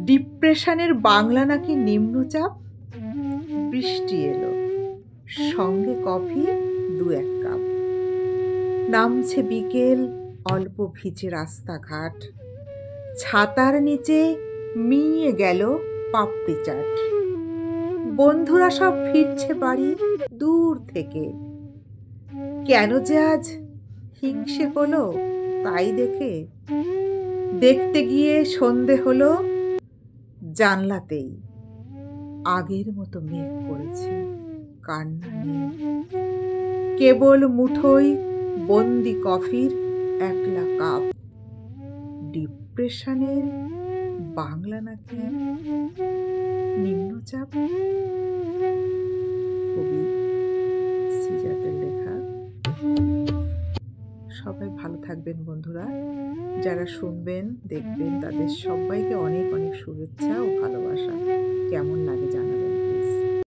ডিপ্রেশনের বাংলা নাকি নিম্নচাপ। বৃষ্টি এলো, সঙ্গে কফি ২-১ কাপ। নামছে বিকেল, অল্প ভিজে রাস্তাঘাট, ছাতার নিচে মিইয়ে গেল পাপড়ি চাট। বন্ধুরা সব ফিরছে বাড়ি দূর থেকে, কেন যে আজ হিংসে হলো তাই দেখে। দেখতে গিয়ে সন্ধে হলো, জানলাতেই আগের মতো মেঘ করেছে, কান্না নেই। কেবল মুঠোয় বন্দি কফির একলা কাপ। ডিপ্রেশনের বাংলা নাকি নিম্নচাপ। কবি শ্রীজাতের লেখা। সবাই ভালো থাকবেন বন্ধুরা। যারা শুনবেন দেখবেন তাদের সবাইকে অনেক অনেক শুভেচ্ছা ও ভালোবাসা। কেমন লাগে